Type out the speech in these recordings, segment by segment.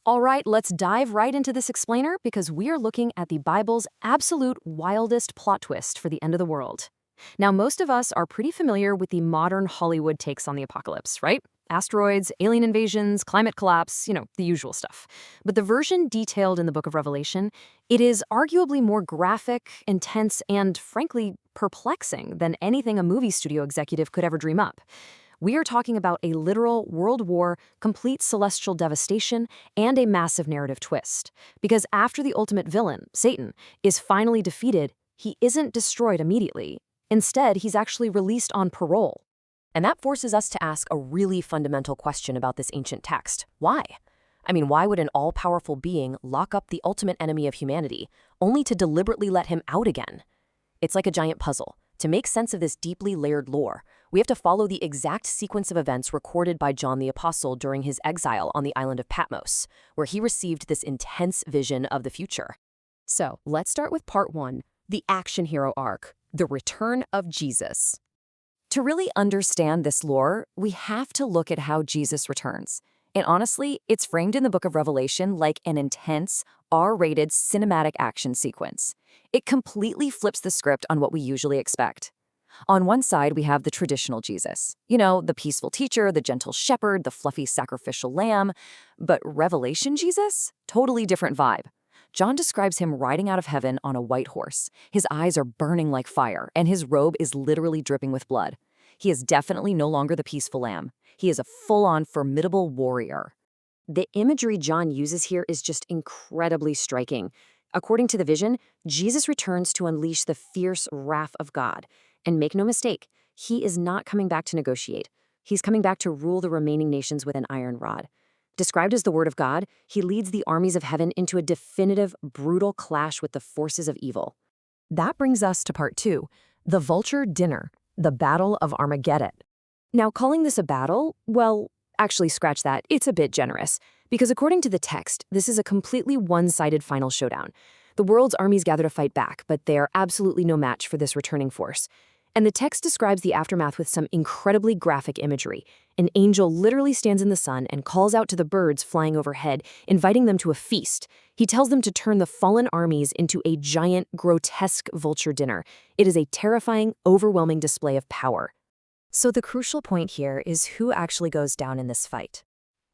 All right, let's dive right into this explainer because we are looking at the Bible's absolute wildest plot twist for the end of the world. Now, most of us are pretty familiar with the modern Hollywood takes on the apocalypse, right? Asteroids, alien invasions, climate collapse, the usual stuff. But the version detailed in the book of Revelation, it is arguably more graphic, intense, and frankly, perplexing than anything a movie studio executive could ever dream up. We are talking about a literal world war, complete celestial devastation, and a massive narrative twist. Because after the ultimate villain, Satan, is finally defeated, he isn't destroyed immediately. Instead, he's actually released on parole. And that forces us to ask a really fundamental question about this ancient text. Why? Why would an all-powerful being lock up the ultimate enemy of humanity, only to deliberately let him out again? It's like a giant puzzle. To make sense of this deeply layered lore, we have to follow the exact sequence of events recorded by John the Apostle during his exile on the island of Patmos, where he received this intense vision of the future. So, let's start with part 1, the action hero arc, the return of Jesus. To really understand this lore, we have to look at how Jesus returns. And honestly, it's framed in the book of Revelation like an intense, R-rated cinematic action sequence. It completely flips the script on what we usually expect. On one side, we have the traditional Jesus. The peaceful teacher, the gentle shepherd, the fluffy sacrificial lamb. But Revelation Jesus? Totally different vibe. John describes him riding out of heaven on a white horse. His eyes are burning like fire, and his robe is literally dripping with blood. He is definitely no longer the peaceful lamb. He is a full-on formidable warrior. The imagery John uses here is just incredibly striking. According to the vision, Jesus returns to unleash the fierce wrath of God. And make no mistake, he is not coming back to negotiate. He's coming back to rule the remaining nations with an iron rod. Described as the Word of God, he leads the armies of heaven into a definitive, brutal clash with the forces of evil. That brings us to part 2, the vulture dinner, the Battle of Armageddon. Now, calling this a battle, well, actually scratch that, it's a bit generous. Because according to the text, this is a completely one-sided final showdown. The world's armies gather to fight back, but they are absolutely no match for this returning force. And the text describes the aftermath with some incredibly graphic imagery. An angel literally stands in the sun and calls out to the birds flying overhead, inviting them to a feast. He tells them to turn the fallen armies into a giant, grotesque vulture dinner. It is a terrifying, overwhelming display of power. So the crucial point here is who actually goes down in this fight.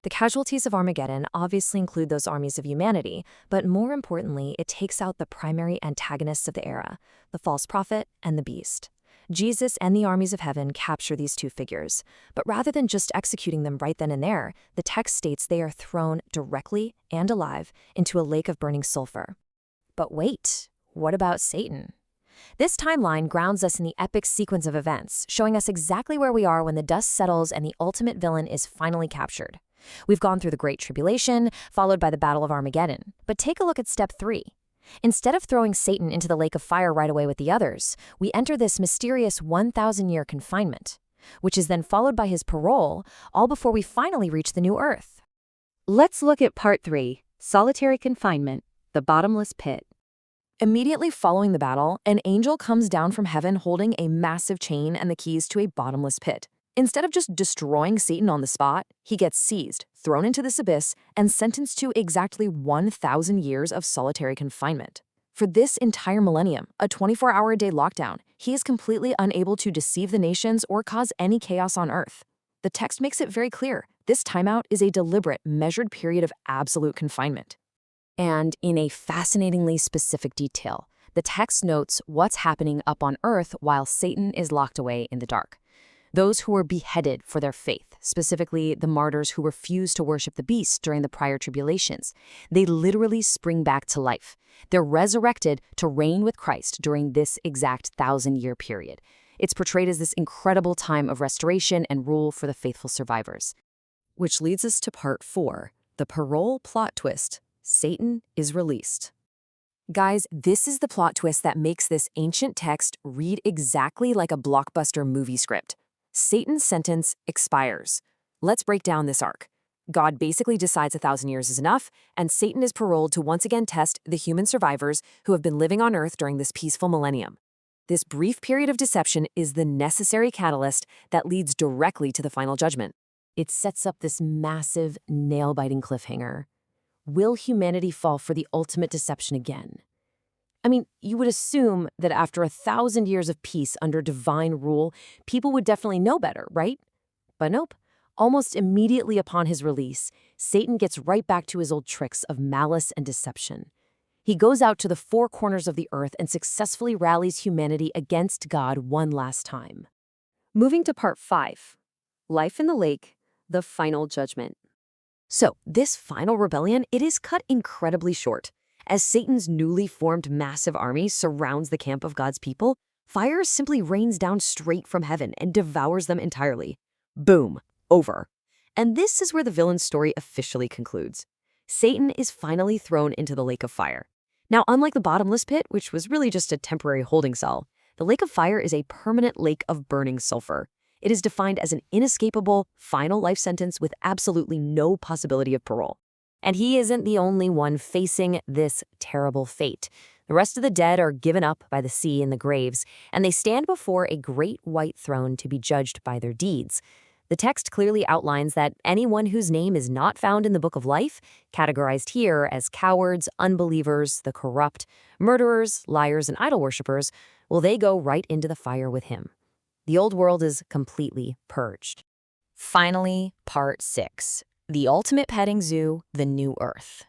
The casualties of Armageddon obviously include those armies of humanity, but more importantly, it takes out the primary antagonists of the era, the false prophet and the beast. Jesus and the armies of heaven capture these two figures, but rather than just executing them right then and there, the text states they are thrown directly and alive into a lake of burning sulfur. But wait, what about Satan? This timeline grounds us in the epic sequence of events, showing us exactly where we are when the dust settles and the ultimate villain is finally captured. We've gone through the Great Tribulation, followed by the Battle of Armageddon. But take a look at step 3. Instead of throwing Satan into the lake of fire right away with the others, we enter this mysterious 1,000-year confinement, which is then followed by his parole, all before we finally reach the new earth. Let's look at part 3, solitary confinement, the bottomless pit. Immediately following the battle, an angel comes down from heaven holding a massive chain and the keys to a bottomless pit. Instead of just destroying Satan on the spot, he gets seized, thrown into this abyss, and sentenced to exactly 1,000 years of solitary confinement. For this entire millennium, a 24-hour-a-day lockdown, he is completely unable to deceive the nations or cause any chaos on Earth. The text makes it very clear, this timeout is a deliberate, measured period of absolute confinement. And in a fascinatingly specific detail, the text notes what's happening up on Earth while Satan is locked away in the dark. Those who were beheaded for their faith, specifically the martyrs who refused to worship the beast during the prior tribulations, they literally spring back to life. They're resurrected to reign with Christ during this exact 1,000-year period. It's portrayed as this incredible time of restoration and rule for the faithful survivors. Which leads us to part 4, the parole plot twist. Satan is released. Guys, this is the plot twist that makes this ancient text read exactly like a blockbuster movie script. Satan's sentence expires. Let's break down this arc. God basically decides 1,000 years is enough, and Satan is paroled to once again test the human survivors who have been living on Earth during this peaceful millennium. This brief period of deception is the necessary catalyst that leads directly to the final judgment. It sets up this massive, nail-biting cliffhanger. will humanity fall for the ultimate deception again? I mean, you would assume that after 1,000 years of peace under divine rule, people would definitely know better, right? But nope. Almost immediately upon his release, Satan gets right back to his old tricks of malice and deception. He goes out to the four corners of the earth and successfully rallies humanity against God one last time. Moving to part 5, Life in the Lake, the Final Judgment. So, this final rebellion, it is cut incredibly short. As Satan's newly formed massive army surrounds the camp of God's people, fire simply rains down straight from heaven and devours them entirely. Boom. Over. And this is where the villain's story officially concludes. Satan is finally thrown into the lake of fire. Now, unlike the bottomless pit, which was really just a temporary holding cell, the lake of fire is a permanent lake of burning sulfur. It is defined as an inescapable, final life sentence with absolutely no possibility of parole. And he isn't the only one facing this terrible fate. The rest of the dead are given up by the sea and the graves, and they stand before a great white throne to be judged by their deeds. The text clearly outlines that anyone whose name is not found in the book of life, categorized here as cowards, unbelievers, the corrupt, murderers, liars, and idol worshippers, well, they go right into the fire with him. The old world is completely purged. Finally, part 6. The ultimate petting zoo, the new earth.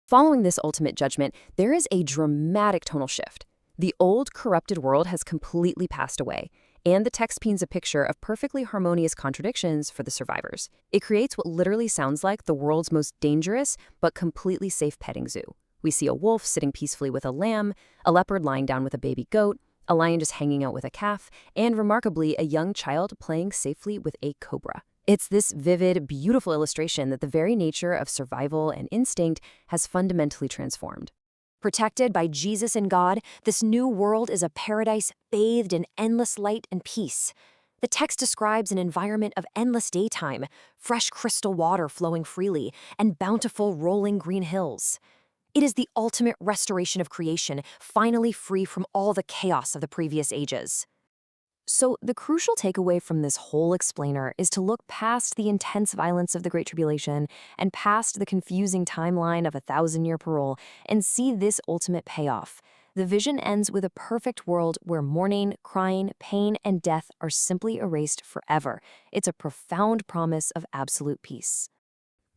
Following this ultimate judgment, there is a dramatic tonal shift. The old, corrupted world has completely passed away, and the text paints a picture of perfectly harmonious contradictions for the survivors. It creates what literally sounds like the world's most dangerous but completely safe petting zoo. We see a wolf sitting peacefully with a lamb, a leopard lying down with a baby goat, a lion just hanging out with a calf, and remarkably, a young child playing safely with a cobra. It's this vivid, beautiful illustration that the very nature of survival and instinct has fundamentally transformed. Protected by Jesus and God, this new world is a paradise bathed in endless light and peace. The text describes an environment of endless daytime, fresh crystal water flowing freely, and bountiful rolling green hills. It is the ultimate restoration of creation, finally free from all the chaos of the previous ages. So the crucial takeaway from this whole explainer is to look past the intense violence of the Great Tribulation and past the confusing timeline of 1,000-year parole and see this ultimate payoff. The vision ends with a perfect world where mourning, crying, pain, and death are simply erased forever. It's a profound promise of absolute peace.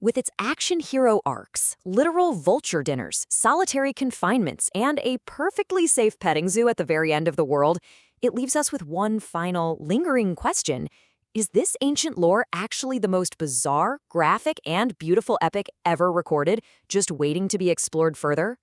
With its action hero arcs, literal vulture dinners, solitary confinements, and a perfectly safe petting zoo at the very end of the world, it leaves us with one final, lingering question. Is this ancient lore actually the most bizarre, graphic, and beautiful epic ever recorded, just waiting to be explored further?